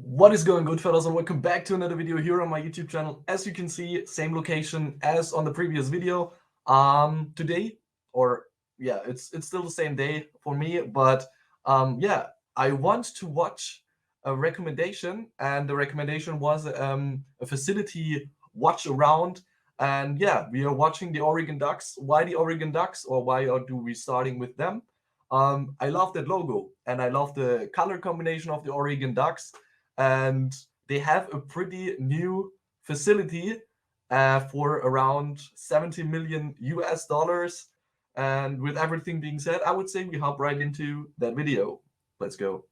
What is going good, fellas, and welcome back to another video here on my YouTube channel. As you can see, same location as on the previous video. Today, or yeah, it's still the same day for me, but yeah, I want to watch a recommendation, and the recommendation was a facility watch around. And yeah, we are watching the Oregon Ducks. Why the Oregon Ducks, or why do we starting with them? I love that logo, and I love the color combination of the Oregon Ducks, and they have a pretty new facility for around 70 million US dollars. And with everything being said, I would say we hop right into that video. Let's go.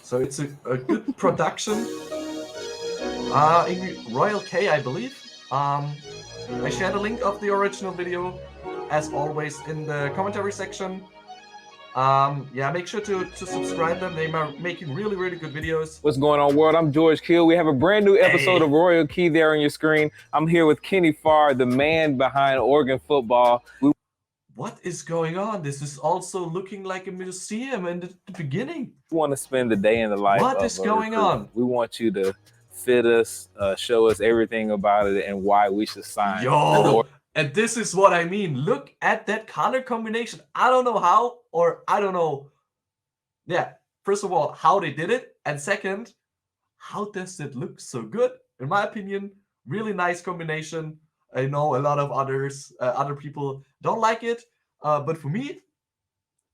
So it's a good production. In Royal K, I believe. I shared a link of the original video, as always, in the commentary section. Yeah, make sure to subscribe them. They are making really good videos. What's going on, world? I'm George Kill. We have a brand new episode of Royal Key there on your screen. I'm here with Kenny Farr, the man behind Oregon football. What is going on? This is also looking like a museum in the beginning. We want to spend the day in the life. What is going on? We want you to fit us, show us everything about it and why we should sign. Yo! And this is what I mean. Look at that color combination. I don't know how, or I don't know. Yeah, first of all, how they did it. And second, how does it look so good? In my opinion, really nice combination. I know a lot of other people don't like it. But for me,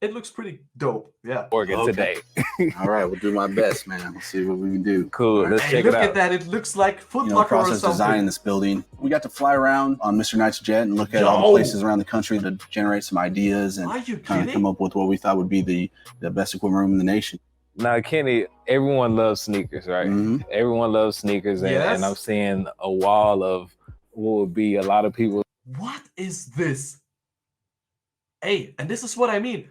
it looks pretty dope. Yeah. Oregon today. All right, we'll do my best, man. We'll see what we can do. Cool. Let's check it out. Look at that. It looks like Foot Locker or process something. designing this building. We got to fly around on Mr. Knight's jet and look at all the places around the country to generate some ideas and kind of come up with what we thought would be the best equipment room in the nation. Now, Kenny, everyone loves sneakers, right? Mm-hmm. Everyone loves sneakers, and I'm seeing a wall of what would be a lot of people. What is this? Hey, and this is what I mean.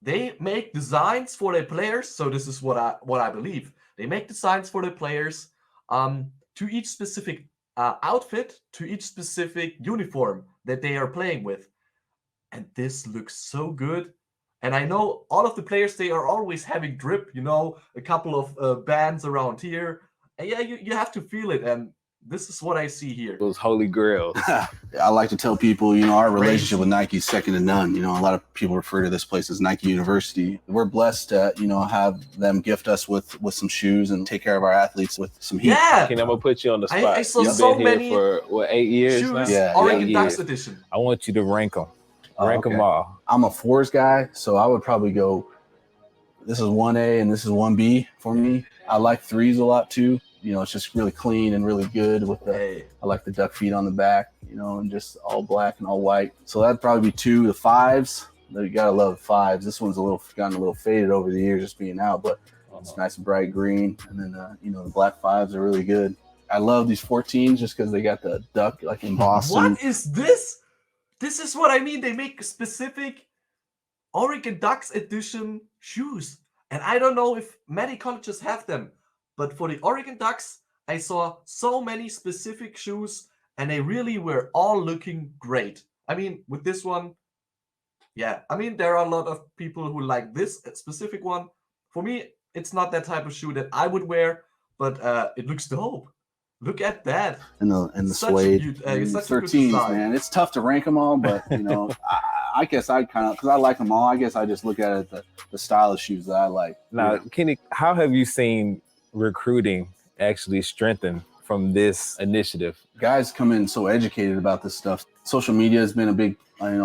They make designs for their players. So this is what I believe. They make designs for their players to each specific outfit, to each specific uniform that they are playing with. And this looks so good. And I know all of the players, they are always having drip, you know, a couple of bands around here. And yeah, you have to feel it. And this is what I see here. Those holy grails. I like to tell people, you know, our relationship with Nike is second to none. You know, a lot of people refer to this place as Nike University. We're blessed to, you know, have them gift us with some shoes and take care of our athletes with some heat. Yeah. Kenny, I'm going to put you on the spot. I saw You've so been many here for, what, 8 years shoes, now? Yeah, Oregon Ducks edition. I want you to rank them. Rank them all. I'm a 4s guy, so I would probably go, this is 1A and this is 1B for me. I like 3s a lot too. You know, it's just really clean and really good with the, I like the duck feet on the back, you know, and just all black and all white. So that'd probably be 2. The 5s, you gotta love 5s. This one's gotten a little faded over the years just being out, but it's nice and bright green. And then, you know, the black 5s are really good. I love these 14s just because they got the duck like in Boston. What is this? This is what I mean. They make specific Oregon Ducks edition shoes. And I don't know if many colleges have them. But for the Oregon Ducks, I saw so many specific shoes, and they really were all looking great. I mean, with this one, yeah. I mean, there are a lot of people who like this specific one. For me, it's not that type of shoe that I would wear, but it looks dope. Look at that. And the suede 13s, man. It's tough to rank them all, but, you know, I guess I kind of, because I like them all, I guess I just look at it, the style of shoes that I like. Now, Kenny, how have you seen recruiting actually strengthen from this initiative? Guys come in so educated about this stuff. Social media has been a big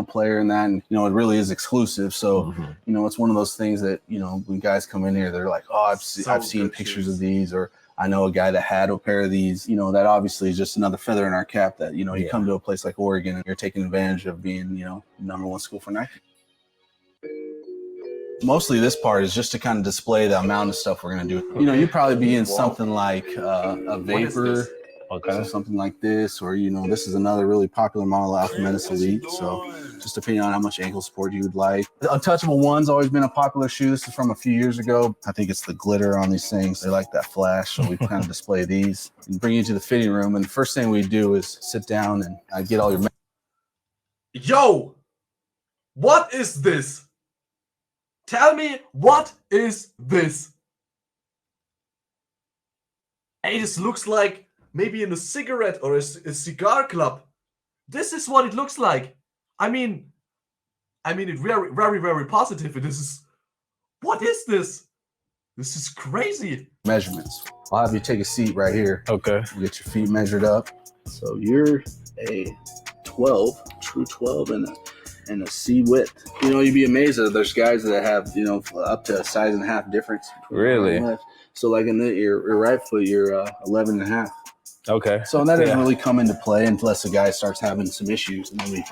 player in that, and you know, it really is exclusive. So you know, it's one of those things that, you know, when guys come in here, they're like, oh, I've seen pictures of these, or I know a guy that had a pair of these. You know, that obviously is just another feather in our cap that, you know, you come to a place like Oregon and you're taking advantage of being, you know, #1 school for Nike. Mostly this part is just to kind of display the amount of stuff we're going to do. You know, you'd probably be in something like a Vapor, or something like this, or, you know, this is another really popular model, Alpha Menace Elite. So just depending on how much ankle support you would like. The Untouchable 1's always been a popular shoe. This is from a few years ago. I think it's the glitter on these things. They like that flash, so we kind of display these and bring you to the fitting room. And the first thing we do is sit down and get all your... Yo! What is this? Tell me, what is this? Hey, this looks like maybe in a cigarette or a cigar club. This is what it looks like. I mean, it's very, very, very positive. This is, what is this? This is crazy. Measurements. I'll have you take a seat right here. Okay. Get your feet measured up. So you're a 12, true 12, and a C width. You know, you'd be amazed that there's guys that have, you know, up to a size and a half difference. Really? So like in your right foot, you're 11 and a half. Okay. So that doesn't really come into play unless the guy starts having some issues, and then we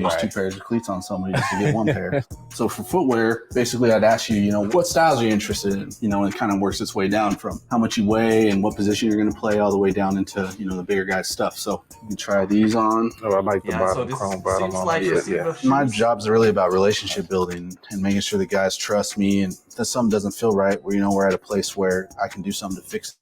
use 2 pairs of cleats on somebody just to get 1 pair. So for footwear, basically I'd ask you, you know, what styles are you interested in? You know, and it kind of works its way down from how much you weigh and what position you're going to play all the way down into, you know, the bigger guys stuff. So you can try these on. Oh, I like the bottom, so this chrome bottom seems on like it. My job's really about relationship building and making sure the guys trust me, and if something doesn't feel right, where, you know, we're at a place where I can do something to fix it.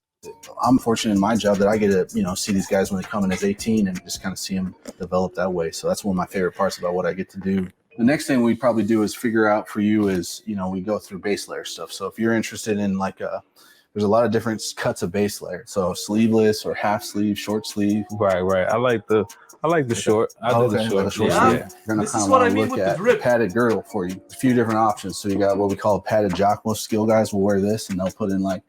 I'm fortunate in my job that I get to, you know, see these guys when they come in as 18 and just kind of see them develop that way. So that's one of my favorite parts about what I get to do. The next thing we probably do is figure out for you is, you know, we go through base layer stuff. So if you're interested in like there's a lot of different cuts of base layer. So sleeveless or half sleeve, short sleeve. Right. I like the short. I do the short. Like a short Yeah. sleeve. You're gonna This kind is of what I want to mean look with the at drip. padded girdle for you. A few different options. So you got what we call a padded jock. Most skill guys will wear this, and they'll put in like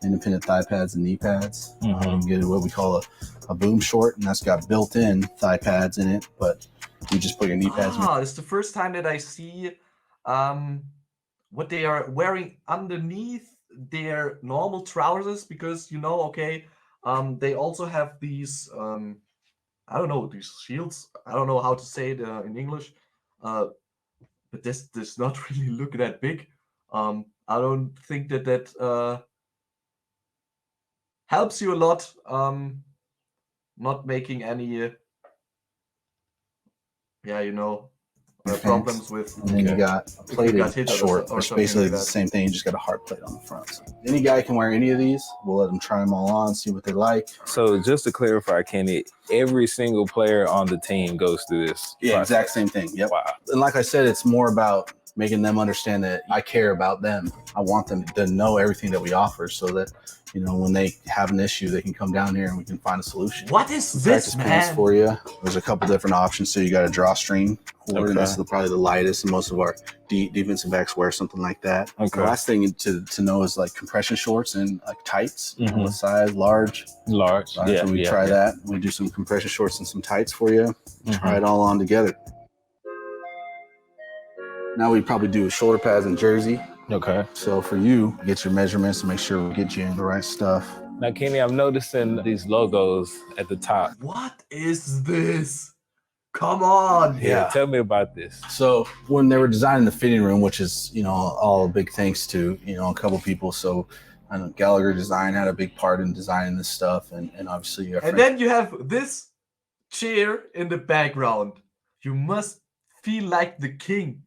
independent thigh pads and knee pads. You can get what we call a boom short, and that's got built-in thigh pads in it, but you just put your knee pads in. It's the first time that I see what they are wearing underneath their normal trousers, because, you know, okay, they also have these I don't know, these shields. I don't know how to say it in English, but this does not really look that big. I don't think that helps you a lot. Not making any you know, problems with. And then you got a plated hit short, or which something basically like is that. the same thing. You just got a hard plate on the front. So any guy can wear any of these. We'll let them try them all on, see what they like. So just to clarify, Kenny, every single player on the team goes through this. Yeah, process. exact same thing. Yep. Wow. And like I said, it's more about making them understand that I care about them. I want them to know everything that we offer, so that, you know, when they have an issue, they can come down here and we can find a solution. What is this, Practice man? pants for you. There's a couple different options. So you got a drawstring cord, and that's probably the lightest, and most of our defensive backs wear something like that. Okay. The last thing to know is like compression shorts and like tights. What size? Large. Yeah. So we try that. We do some compression shorts and some tights for you. Try it all on together. Now we probably do shoulder pads and jersey. Okay. So for you, get your measurements and make sure we get you in the right stuff. Now, Kenny, I'm noticing these logos at the top. What is this? Come on. Yeah. Tell me about this. So when they were designing the fitting room, which is, you know, all a big thanks to, you know, a couple people. So I know Gallagher Design had a big part in designing this stuff, and obviously you have. And then you have this chair in the background. You must feel like the king.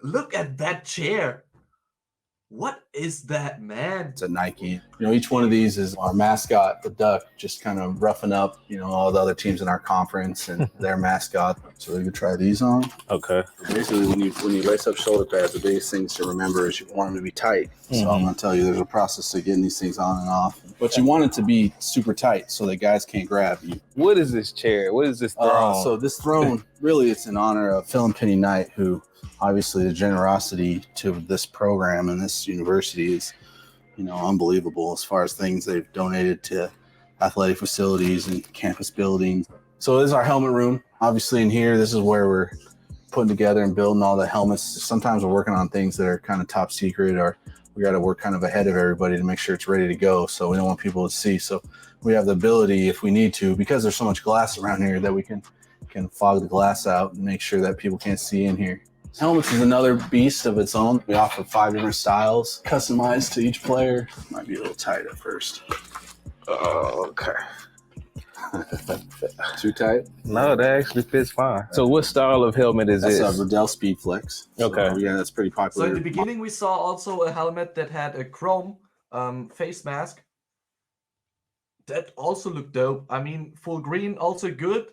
Look at that chair. What is that, man? It's a Nike. You know, each one of these is our mascot, the duck, just kind of roughing up, you know, all the other teams in our conference and their mascot. So we could try these on. Okay. Basically, when you lace up shoulder pads, the biggest thing to remember is you want them to be tight. So I'm going to tell you, there's a process to getting these things on and off. But you want it to be super tight so that guys can't grab you. What is this chair? What is this throne? So this throne, really, it's in honor of Phil and Penny Knight, who obviously the generosity to this program and this university is, you know, unbelievable as far as things they've donated to athletic facilities and campus buildings. So this is our helmet room. Obviously in here, this is where we're putting together and building all the helmets. Sometimes we're working on things that are kind of top secret, or we got to work kind of ahead of everybody to make sure it's ready to go. So we don't want people to see. So we have the ability, if we need to, because there's so much glass around here, that we can fog the glass out and make sure that people can't see in here. Helmets is another beast of its own. We offer 5 different styles, customized to each player. Might be a little tight at first. Oh, okay. Too tight? No, that actually fits fine. So what style of helmet is That's this? a Riddell Speed Flex. Okay. So, yeah, that's pretty So popular. in the beginning, we saw also a helmet that had a chrome face mask. That also looked dope. I mean, full green, also good.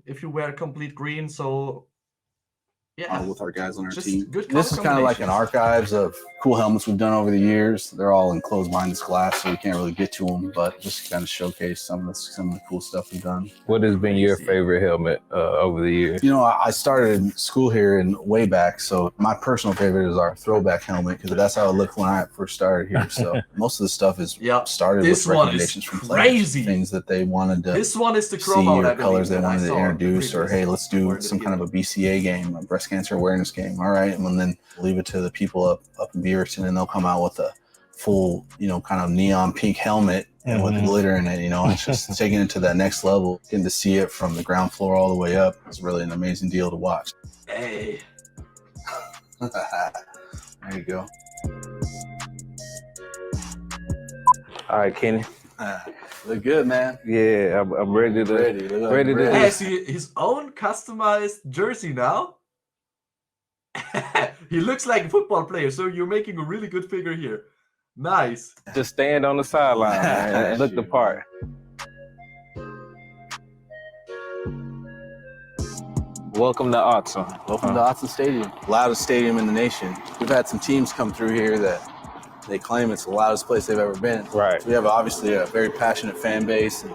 If you wear complete green, so Yeah, with our guys on our just team. good This is kind of like an combinations. archives of cool helmets we've done over the years. They're all enclosed behind this glass, so we can't really get to them, but just kind of showcase some of the cool stuff we've done. What has been your Crazy. favorite helmet over the years? You know, I started school here in way back, so my personal favorite is our throwback helmet because that's how it looked when I first started here. So most of the stuff is started This with one recommendations is from crazy. players, things that they wanted to This one is the see chrome out, or I believe, colors they that I wanted to saw in the introduce, or previous- hey, let's or do in the some kind of a beginning. BCA game, a breast cancer awareness game. All right, and then leave it to the people up in Beaverton, and they'll come out with a full, you know, kind of neon pink helmet and with glitter in it. You know, it's just taking it to that next level. Getting to see it from the ground floor all the way up is really an amazing deal to watch. Hey. There you go. All right, Kenny. Look good, man. Yeah, I'm ready to. Ready. Look ready to- Hey, I see his own customized jersey now. He looks like a football player, so you're making a really good figure here. Nice. Just stand on the sideline, man, and look the part. Welcome to Autzen. Welcome to Autzen Stadium, loudest stadium in the nation. We've had some teams come through here that they claim it's the loudest place they've ever been. Right. So we have obviously a very passionate fan base, and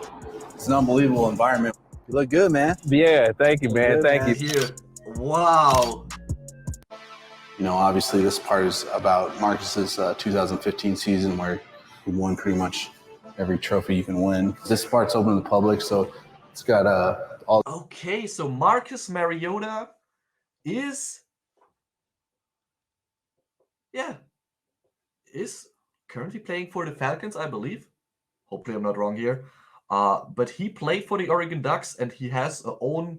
it's an unbelievable environment. You look good, man. Yeah, thank you, man. Good, Thank man. you. Here. Wow. You know, obviously this part is about Marcus's 2015 season where he won pretty much every trophy you can win. This part's open to the public, so it's got all. Okay, so Marcus Mariota is currently playing for the Falcons, I believe. Hopefully I'm not wrong here. But he played for the Oregon Ducks, and he has a own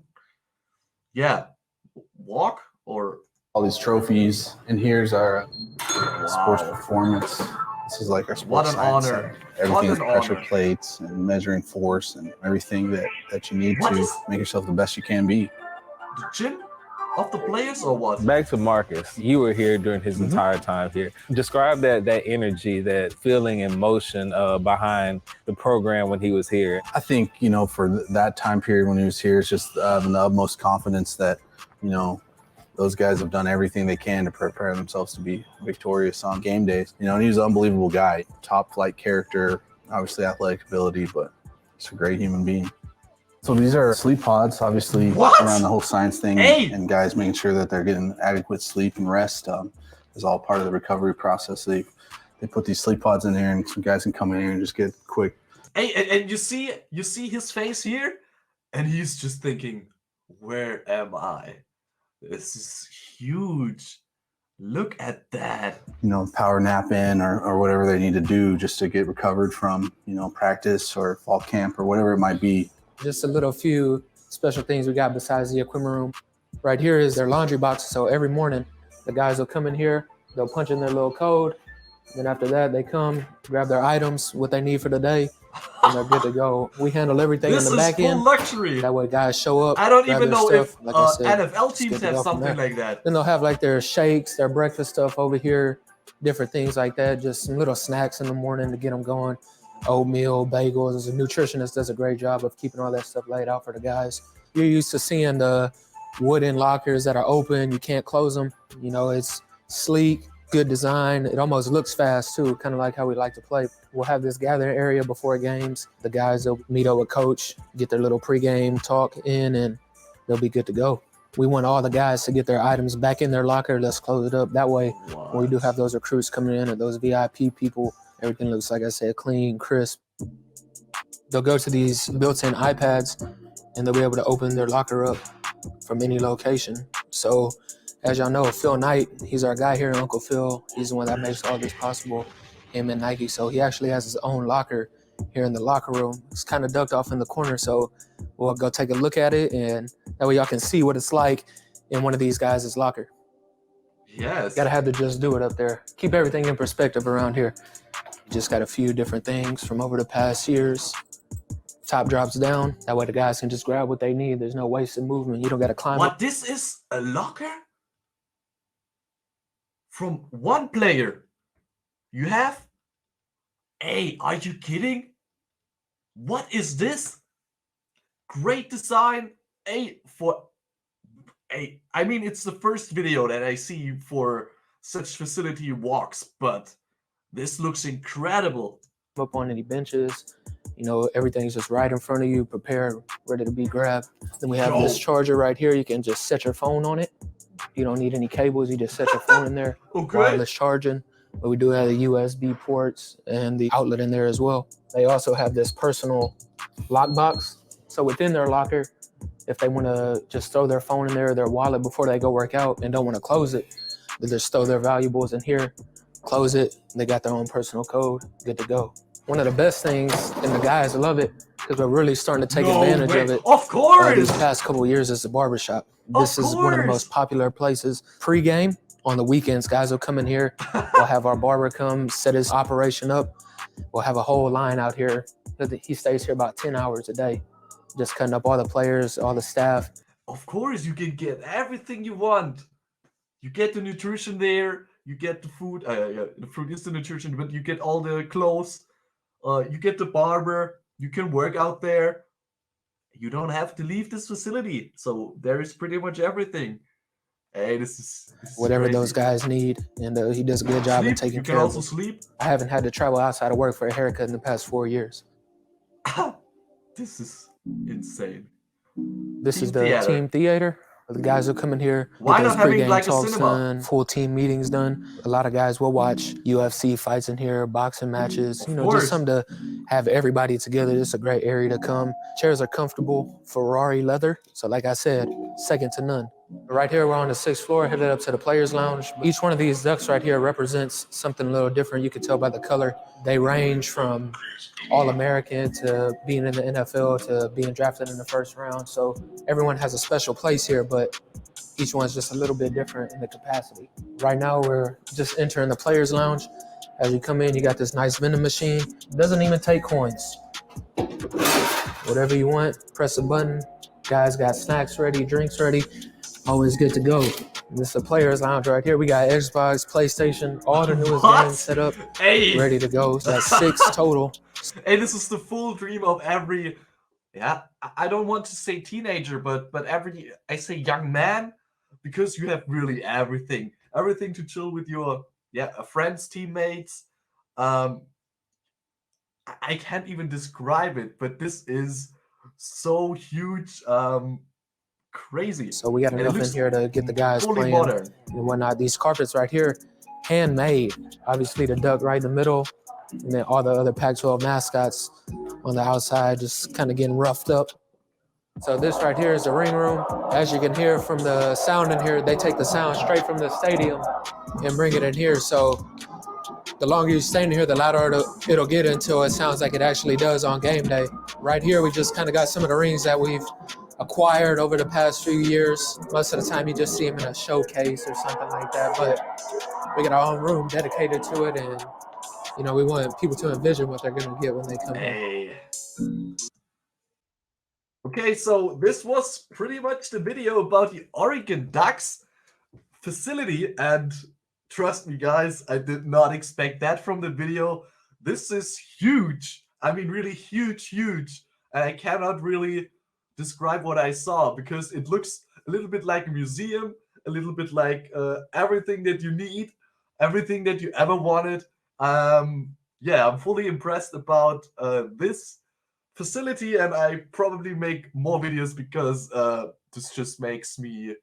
walk or All these trophies, and here's our sports wow. performance. This is like our What sports an science honor. center. Everything's What an pressure honor. plates and measuring force and everything that you need What to is- make yourself the best you can be. The gym of the players or what? Back to Marcus. You were here during his entire time here. Describe that energy, that feeling and motion behind the program when he was here. I think, you know, for that time period when he was here, it's just the utmost confidence that, you know, those guys have done everything they can to prepare themselves to be victorious on game days. You know, and he was an unbelievable guy, top flight character, obviously athletic ability, but just a great human being. So these are sleep pods, obviously around the whole science thing, and guys making sure that they're getting adequate sleep and rest is all part of the recovery process. They put these sleep pods in here, and some guys can come in here and just get quick. Hey, and you see his face here, and he's just thinking, where am I? This is huge. Look at that. You know, power nap in or whatever they need to do just to get recovered from, you know, practice or fall camp or whatever it might be. Just a little few special things we got besides the equipment room. Right here is their laundry box. So every morning, the guys will come in here, they'll punch in their little code. Then after that, they come, grab their items, what they need for the day, and they're good to go. We handle everything in the back This is full end. luxury. That way guys show up. I don't grab even their know stuff. if Like I said, NFL it's teams good to have go from something there. like that. Then they'll have like their shakes, their breakfast stuff over here, different things like that. Just some little snacks in the morning to get them going. Oatmeal, bagels. A nutritionist does a great job of keeping all that stuff laid out for the guys. You're used to seeing the wooden lockers that are open. You can't close them. You know, it's sleek, good design. It almost looks fast too, kind of like how we like to play. We'll have this gathering area before games. The guys will meet up with coach, get their little pregame talk in, and they'll be good to go. We want all the guys to get their items back in their locker. Let's close it up. That way, when we do have those recruits coming in or those VIP people, everything looks, like I said, clean, crisp. They'll go to these built-in iPads, and they'll be able to open their locker up from any location. So, as y'all know, Phil Knight, he's our guy here, Uncle Phil. He's the one that makes all this possible, him and Nike. So he actually has his own locker here in the locker room. It's kind of ducked off in the corner, so we'll go take a look at it, and that way y'all can see what it's like in one of these guys' locker. Yes. Gotta have to just do it up there. Keep everything in perspective around here. Just got a few different things from over the past years. Top drops down. That way the guys can just grab what they need. There's no wasted movement. You don't gotta climb What, up. this is a locker? From one player? You have? Hey, are you kidding? What is this? Great design. Hey, Hey, I mean, it's the first video that I see for such facility walks, but this looks incredible. Up on any benches, you know, everything's just right in front of you, prepared, ready to be grabbed. Then we have this charger right here. You can just set your phone on it. You don't need any cables. You just set your phone in there. Okay. Wireless charging. But we do have the USB ports and the outlet in there as well. They also have this personal lock box. So within their locker, if they want to just throw their phone in there, their wallet before they go work out and don't want to close it, they just throw their valuables in here, close it. They got their own personal code, good to go. One of the best things, and the guys love it, because we're really starting to take advantage of it. Of course! These past couple of years is the barbershop. This is one of the most popular places. Pre-game, on the weekends, guys will come in here. We'll have our barber come, set his operation up. We'll have a whole line out here. He stays here about 10 hours a day, just cutting up all the players, all the staff. Of course, you can get everything you want. You get the nutrition there. You get the food. Yeah, the food is the nutrition, but you get all the clothes. You get the barber. You can work out there. You don't have to leave this facility. So there is pretty much everything. Hey, this is whatever crazy. those guys need, and he does a good job in taking care of them. You can also sleep. I haven't had to travel outside of work for a haircut in the past 4 years. This is insane. This is the team theater. The guys will come in here, Why get not those having pre-game like a talks cinema? done, full team meetings done. A lot of guys will watch UFC fights in here, boxing matches, you know, just something to have everybody together. It's a great area to come. Chairs are comfortable, Ferrari leather. So like I said, second to none. Right here, we're on the 6th floor, headed up to the players' lounge. Each one of these ducks right here represents something a little different. You can tell by the color. They range from All-American to being in the NFL to being drafted in the first round. So everyone has a special place here, but each one's just a little bit different in the capacity. Right now, we're just entering the players' lounge. As you come in, you got this nice vending machine. It doesn't even take coins. Whatever you want, press a button. Guys got snacks ready, drinks ready. Always good to go. This is the players' lounge right here. We got Xbox, PlayStation, all the newest games set up, ready to go. So that's 6 total. Hey, this is the full dream of every, yeah, I don't want to say teenager, but every, I say young man, because you have really everything to chill with your, friends, teammates. I can't even describe it, but this is so huge. Crazy. So we got enough in here to get the guys playing modern and whatnot. These carpets right here, handmade. Obviously the duck right in the middle, and then all the other Pac-12 mascots on the outside just kind of getting roughed up. So this right here is the ring room. As you can hear from the sound in here, they take the sound straight from the stadium and bring it in here. So the longer you stay in here, the louder it'll get until it sounds like it actually does on game day. Right here, we just kind of got some of the rings that we've acquired over the past few years. Most of the time you just see them in a showcase or something like that, but we got our own room dedicated to it, and you know, we want people to envision what they're gonna get when they come in. Okay, so this was pretty much the video about the Oregon Ducks facility, and trust me guys, I did not expect that from the video. This is huge. I mean, really huge, and I cannot really describe what I saw, because it looks a little bit like a museum, a little bit like everything that you need, everything that you ever wanted. Yeah, I'm fully impressed about this facility, and I probably make more videos because this just makes me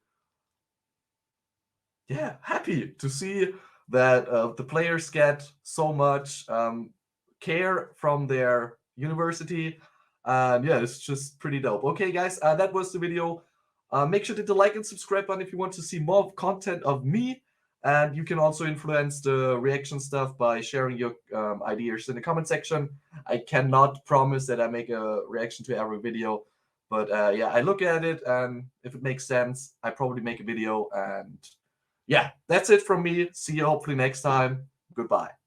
happy to see that the players get so much care from their university. Yeah, it's just pretty dope. Okay, guys, that was the video. Make sure to hit the like and subscribe button if you want to see more content of me. And you can also influence the reaction stuff by sharing your ideas in the comment section. I cannot promise that I make a reaction to every video, but yeah, I look at it, and if it makes sense, I probably make a video. And yeah, that's it from me. See you hopefully next time. Goodbye.